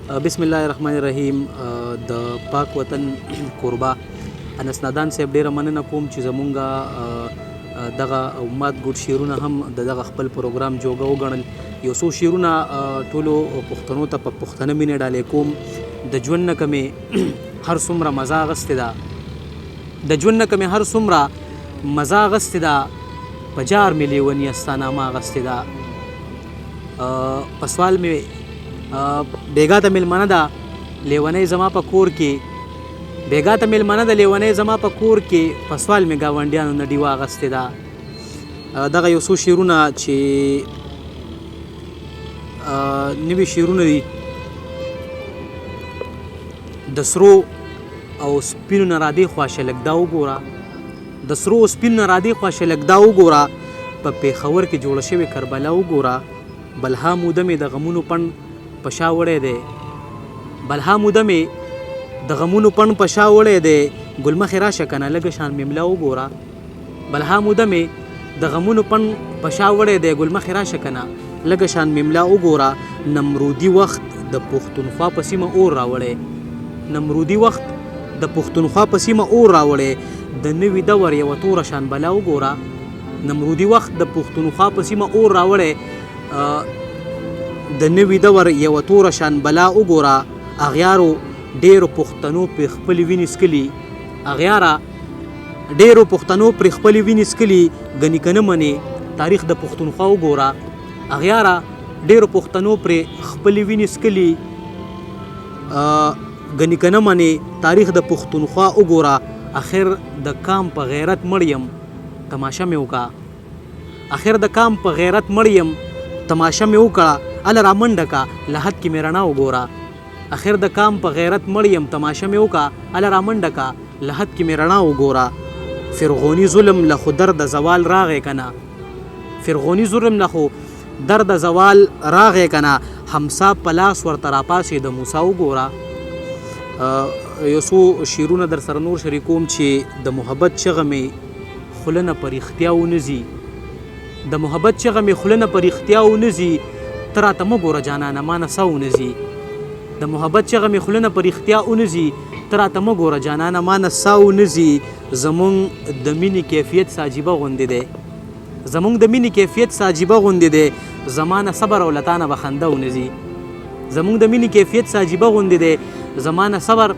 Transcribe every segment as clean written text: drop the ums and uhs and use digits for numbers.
بسم الله الرحمن الرحیم. د پاک وطن کوربه انس نادان صاحب ډیره مننه کوم چې زمونږ دغه مات ګوډ شعرونه هم د دغه خپل پروګرام جوګه وګڼل. یو څو شعرونه ټولو پښتنو ته په پښتنه مینې ډالې کوم. د ژوند نه کمې هر څومره مزه اخیستې ده، د ژوند نه کمې هر څومره مزه اخیستې ده، په جار مې لیوني ستا نامه اخیستې ده. په سوال مې بیګا ته میلمنه ده لیونی زما په کور کې، بیګا ته میلمنه ده لیونی زما په کور کې، په سوال مې ګاونډیانو نه ډیوه اخیستې ده. دغه یو څو شعرونه چې نوي شعرونه دي. د سرو او سپینو نه رادې خواشه لږ دا وګوره، د سرو او سپینو نه رادې خواشه لږ دا وګوره، په پېښور کې جوړه شوې کربلا وګوره. بلها موده مې د غمونو پڼ په شا وړی دی، بلها موده مې د غمونو پڼ په شا وړی دی، ګلمخې راشه کنه لږه شان مملا وګوره. بلها موده مې د غمونو پڼ په شا وړی دی، ګلمخې راشه کنه لږه شان مملا وګوره. نمرودي وخت د پښتونخوا په سیمه اور راوړی، نمرودي وخت د پښتونخوا په سیمه اور راوړی، د نوي دور یوه توره شان بلا وګوره. نمرودي وخت د پښتونخوا په سیمه اور راوړی، د نوي دور یوه توره شان بلا وګوره. اغیارو ډیرو پښتنو پرې خپلې وینې څکلي، اغیاره ډیرو پښتنو پرې خپلې وینې څکلي، ګنې که نه منې تاریخ د پښتونخوا وګوره. اغیاره ډیرو پښتنو پرې خپلې وینې څکلي، ګنې که نه منې تاریخ د پښتونخوا وګوره. اخر د کام په غیرت مړ یم تماشه مې وکړه، اخر د کام په غیرت مړ یم تماشه مې وکړه، اله رامنډه کا لحد کې مې رڼا وګوره. اخر د کام په غیرت مړ یم تماشه مې وکړه، اله رامنډه کا لحد کې مې رڼا وګوره. فرغوني ظلم له خو درد زوال راغی کنه، فرغوني ظلم له خو درد زوال راغی کنه، همسا په لاس ورته راپاسې د موسی وګوره. یو څو شعرونه در سره نور شریکوم چې د محبت چغه مې خوله نه په رښتیا ونځي، د محبت چغه مې خوله نه په رښتیا ونځي، ته راته مه ګوره جانانه ما نه سا ونځي، د محبت چغه مې خوله نه په رښتیا ونځي، ته راته مه ګوره جانانه ما نه سا ونځي. زمونږ د مینې کیفیت ساجیبه غوندې دی، زمونږ د مینې کیفیت ساجیبه غوندې دی، زما نه صبر او له تا نه به خنده ونځي. زمونږ د مینې کیفیت ساجیبه غوندې دی، زما نه صبر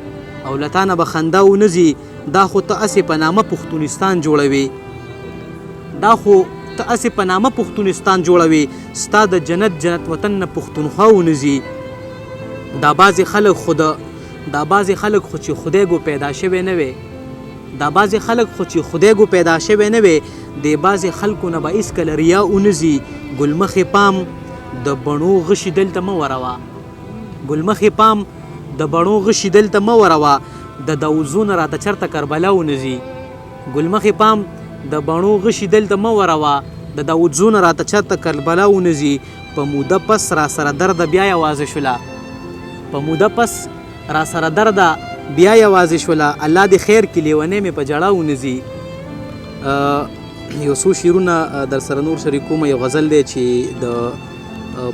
او له تا نه به خنده ونځي. دا خو ته هسې په نامه پښتونستان جوړوي، دا خو ته هسې په نامه پښتونستان جوړوي، ستا د جنت جنت وطن نه پښتونخوا ونځي. دا بعضې خلک خو چې خدای ګو پیدا شوی نه وي، دا بعضې خلک خو چې خدای ګو پیدا شوی نه وي، د بعضې خلکو نه به هېڅکله ریا ونځي. ګلمخې پام د بڼو غشي دلته مه وروه، ګلمخې پام د بڼو غشي دلته مه وروه، د داوزو نه راته چرته کربلا ونځي. ګلمخې پام د بڼو غشي دلته مه وروه، د داوزو نه راته چرته کربلا ونځي. په موده پس را سره درده بیا یوازې شوله، په موده پس را سره درده بیا یوازې شوله، الله دې خیر کړي لیونی مې په جړه ونځي. یو څو شعرونه در سره نور شریکوم. یو غزل دی چې د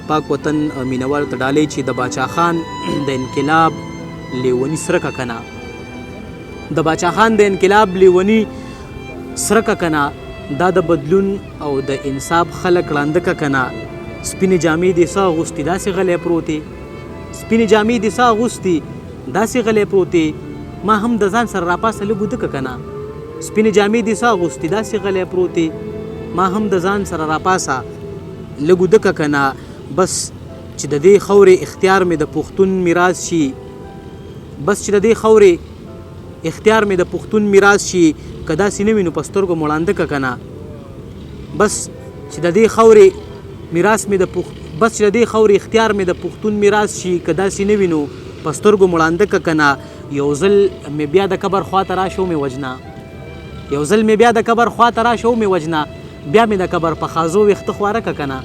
پاک وطن مینوالو ته ډالۍ چې د باچا خان د انقلاب لیونی سرکه کنه، د باچا خان د انقلاب لیونی سرکه کنه، دا د بدلون او د انصاف خلک ړانده که کنه. سپینې جامې دې څه اغوستي داسې غلی پروت یې، سپینې جامې دې څه اغوستي داسې غلی پروت یې، ما هم د ځان سره راپاسه لږ وده که کنه. سپینې جامې دې څه اغوستي داسې غلی پروت یې، ما هم د ځان سره راپاسه لږ وده که کنه. بس چې د دې خاورې اختیار مې د پښتون میراث شي، بس چې د دې خاورې اختیار مې د پښتون میراث شي، که داسې نه وي نو په سترګو مو ړانده که کنه. بس چې د دې خاورې میراث مې بس چې د دې خاورې اختیار مې د پښتون میراث شي، که داسې نه وي نو په سترګو مو ړانده که کنه. یو ځل مې بیا د قبر خواته راشه ومې وجنه، یو ځل مې بیا د قبر خواته راشه ومې وجنه، بیا مې د قبر په خازو ویښته خواره که کنه.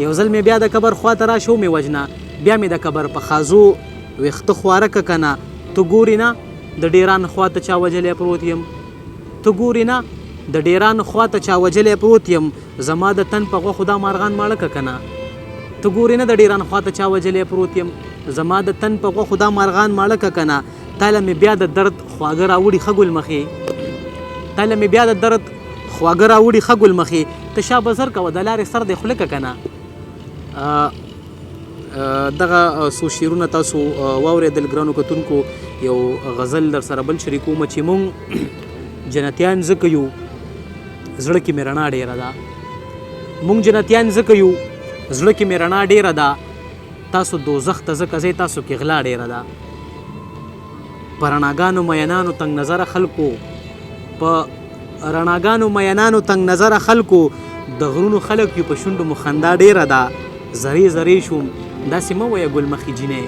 یو ځل مې بیا د قبر خواته راشه ومې وجنه، بیا مې د قبر په خازو ویښته خواره که کنه. ته ګورې نه د ډیران خواته چا وجلی پروت یم، ته ګورې نه د ډیران خواته چا وجلی پروت یم، زما د تن په غوښو دا مارغان ماړه که کنه. ته ګورې نه د ډیران خواته چا وجلی پروت یم زما د تن په غوښو دا مارغان ماړه که که نه تاله مې بیا د درد خواږه راوړي ښه ګل مخې تاله مې بیا د درد خواږه راوړي ښه ګل مخې ته شا بزر کوه د لارې سر دې خوله که که نه دغه څو شعرونه تاسو واورېدل ګرانو کتونکو یو غزل در سره بل شریکوم چې مونږ جنتیان ځکه یو زړه کې مې رڼا ډېره ده مونږ جنتیان ځکه یو زړه کې مې رڼا ډېره ده تاسو دوزخ ته ځکه ځئ تاسو کې غلا ډېره ده په رڼاګانو مینانو تنګ نظره خلکو په رڼاګانو مینانو تنګ نظره خلکو د غرونو خلک یو په شونډو مو خندا ډېره ده زرې زرې شوم داسې مه وایه ګل مخې جینې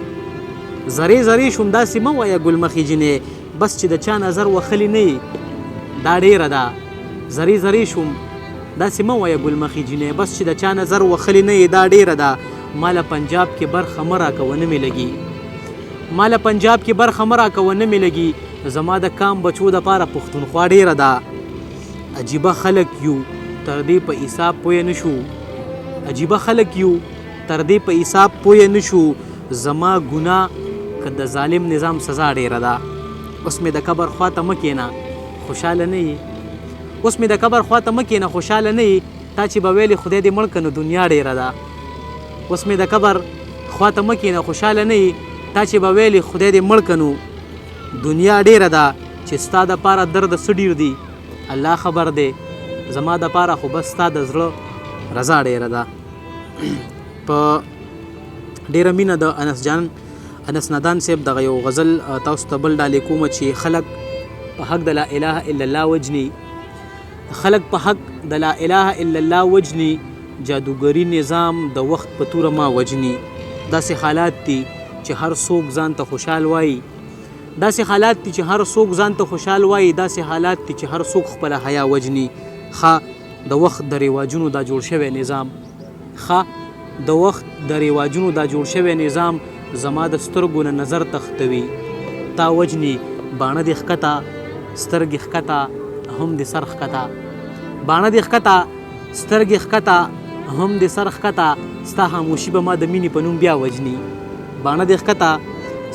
زرې زرې شوم داسې مه وایه ګل مخې جینې بس چې د چا نظر وخلي نه دا ډېره ده زرې زرې شوم داسې مه وایه ګل مخې جینې بس چې د چا نظر وخلي نه دا ډېره ده ماله پنجاب کې برخه مه راکوه نه مې لګي ماله پنجاب کې برخه مه راکوه نه مې لګي زما د کام بچو دپاره پښتونخوا ډېره ده عجیبه خلک یو تر دې په حساب پوه نه شو عجیبه خلک یو تر دې په حساب پوه نه شو زما ګناه که د ظالم نظام سزا ډېره ده اوس مې د قبر خواته مه کښېنه خوشحاله نه یې اوس مې د قبر خواته مه کښېنه خوشحاله نه یې تا چې به ویلې خدای دې مړ که نو دنیا ډېره ده اوس مې د قبر خواته مه کښېنه خوشحاله نه یې تا چې به ویلې خدای دې مړ که نو دنیا ډېره ده چې ستا دپاره درد څه ډېر دي الله خبر دی زما دپاره خو بس ستا د زړه رضا ډېره ده په ډېره مینه د انس ندان صاحب دغه یو غزل تاسو ته بل ډالې کومه چې خلک په حق د لا اله الا الله وجني خلک په حق د لا اله الا الله وجني جادوګري نظام د وخت په توره ما وجني داسې حالات دي چې هر څوک ځان ته خوشحال وایي داسې حالات دي چې هر څوک ځان ته خوشحال وایي داسې حالات دي چې هر څوک خپله حیا وجني ښه د وخت د رواجونو دا جوړ شوی نظام ښه د وخت د رواجونو دا جوړ شوی نظام زما د سترګو نه نظر تختوي تا وجني باڼه دې ښکته سترګې ښکته هم د سر ښکته باڼه دې ښکته سترګې ښکته هم د سر ښکته ستا خاموشي به ما د مینې په نوم بیا وجني باڼه دې ښکته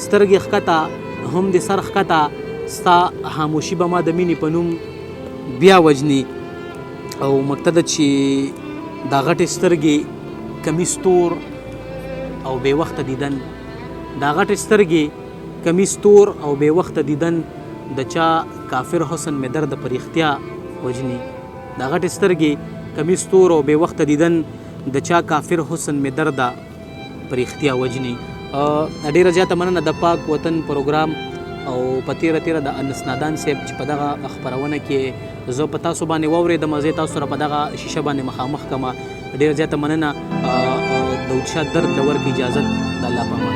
سترګې ښکته هم د سر ښکته ستا خاموشي به ما د مینې په نوم بیا وجني او مقصد چې دا غټې سترګې کمیس تور او بې وخته دیدن دا غټې سترګې کمیس تور او بې وخته دیدن د چا کافر حسن مې درد په رښتیا وجني دا غټې سترګې کمیس تور او بې وخته دیدن د چا کافر حسن مې درد په رښتیا وجني ډېره زیاته مننه د پاک وطن پروګرام او په تیره د انس نادان صاحب چې په دغه خپرونه کې زه په تاسو باندې واورېدم زه تاسو سره په دغه شیشه باندې مخامخ کړم ډېره زیاته مننه د اوچا درد لور کې اجازت د الله په امان